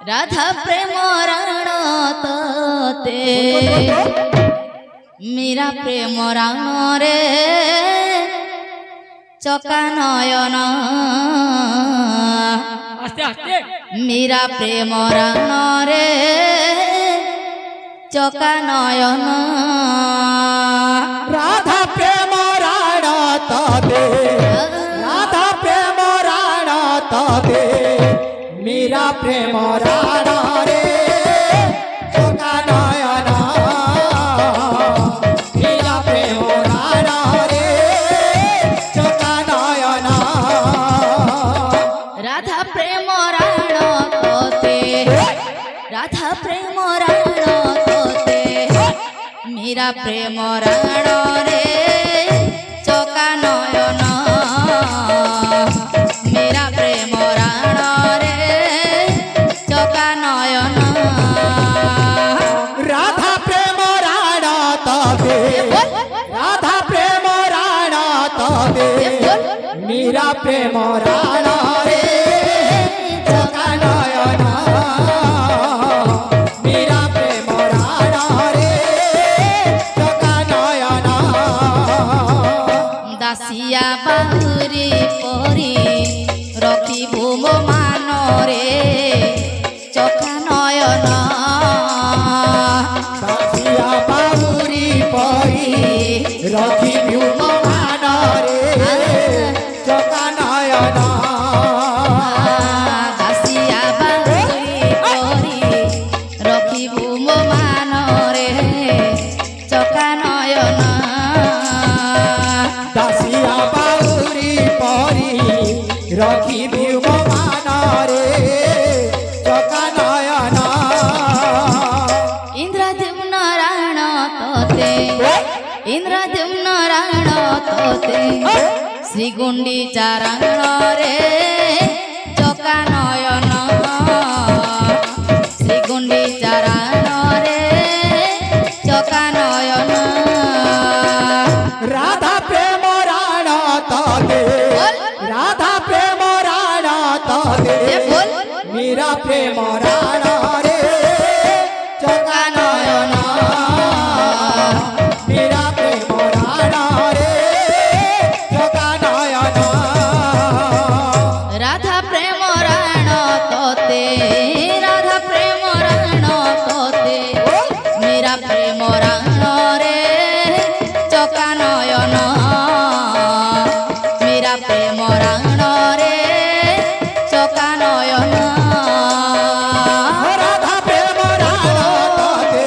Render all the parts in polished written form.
राधा प्रेम राण तोते मीरा प्रेम राण रे चका नयन आस्ते आस्ते मीरा प्रेम राण रे चका नयन राधा प्रेम राण तोते राधा प्रेम राण तोते मीरा प्रेम राण रे चका नयन मीरा प्रेम राण रे चका नयन राधा प्रेम राण तोते राधा प्रेम राण तोते मीरा प्रेम राण रे चका नयन मीरा प्रेम राण रे चका नयन राधा प्रेम राण तोते राधा प्रेम राण तोते मीरा प्रेम राण रे चका नयन मीरा प्रेम राण रे चका नयन दासिया बाहुरी परी रखिबु मो मान रे चका नयन दासिया बाहुरी परी रखिबु मो मान रे चका नयन दासिया बाहुरी परी रखिबु मो मान रे चका नयन दासिया बाहुरी परी रखिबु मो मान रे चका नयन इंद्रद्युम्न राण तोते इंद्रद्युम्न राण तोते श्रीगुंडीचा राण रे चका नयन श्रीगुंडीचा राण रे चका नयन राधा प्रेम राण तोते राधा प्रेम राण तोते मीरा प्रेम राण रे चका नयन मीरा प्रेम राण रे चका नयन राधा प्रेम राण तोते राधा प्रेम राण तोते मीरा प्रेम राण रे चका नयन मीरा प्रेम राण रे चका नयन राधा प्रेम राण तोते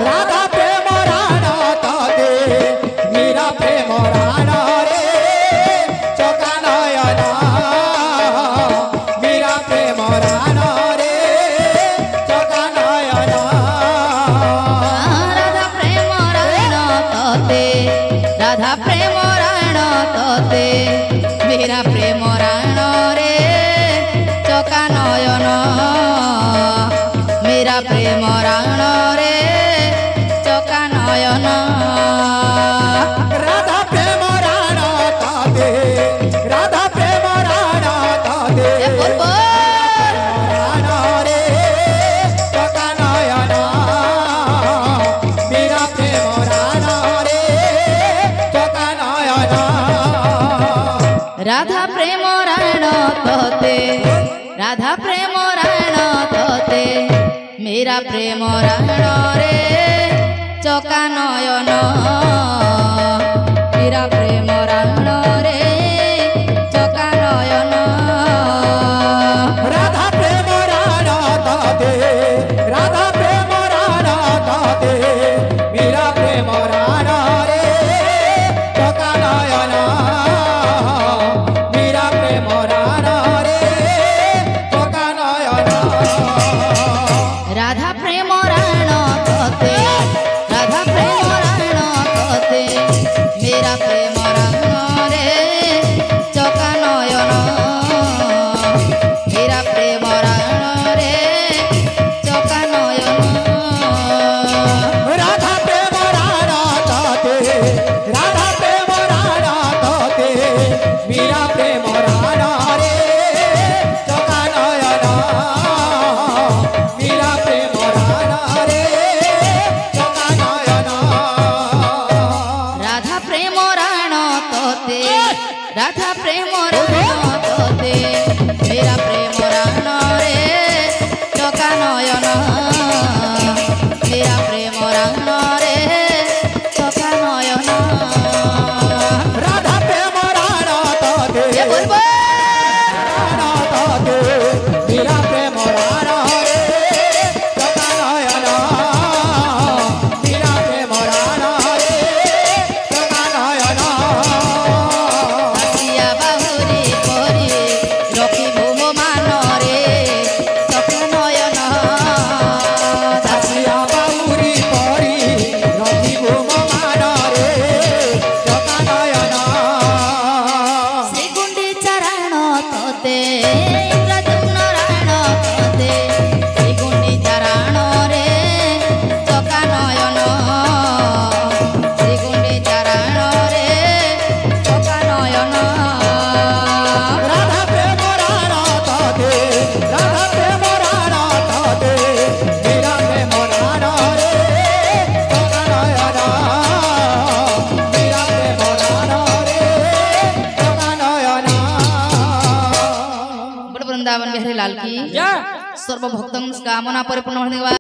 राधा प्रेम राण तोते मीरा प्रेम राण रे चका नयन मीरा प्रेम राण रे चका नयन राधा प्रेम राण तोते राधा प्रेम राण तोते मीरा प्रेम राण रे चका नयन मीरा प्रेम राण रे चका नयन राधा प्रेम राण तोते राधा प्रेम राण तोते राण रे चका नयन मीरा प्रेम राण रे चका नयन राधा प्रेम राण तोते राधा प्रेम राण तोते मीरा प्रेम राण रे चका नयन मीरा प्रेम राण रे चका नयन राधा प्रेम राण तोते राधा प्रेम राण तोते मीरा प्रेम राण रे चका नयन मीरा प्रेम राण रे चका नयन राधा प्रेम राण तोते राधा प्रेम राण मीरा प्रेम राणा रे चका नयन मीरा प्रेम राणा रे चका नयन दासिया बाहुरी परी रखिबु मो मान रे चका नयन दासिया बाहुरी परी रखिबु मो मान रे चका नयन श्री गुंडीचा राण तोते इंद्रद्युम्न राण तोते श्री गुंडीचा राण रे चका नयन श्री गुंडीचा राण रे चका नयन राधा प्रेम राणा तोते राधा प्रेम राणा तोते मीरा प्रेम राणा रे चका नयन मीरा प्रेम राणा रे चका नयन बोल वृंदावन बिहारी लाल की सर्वभक्तों कामना परिपूर्ण होने के बाद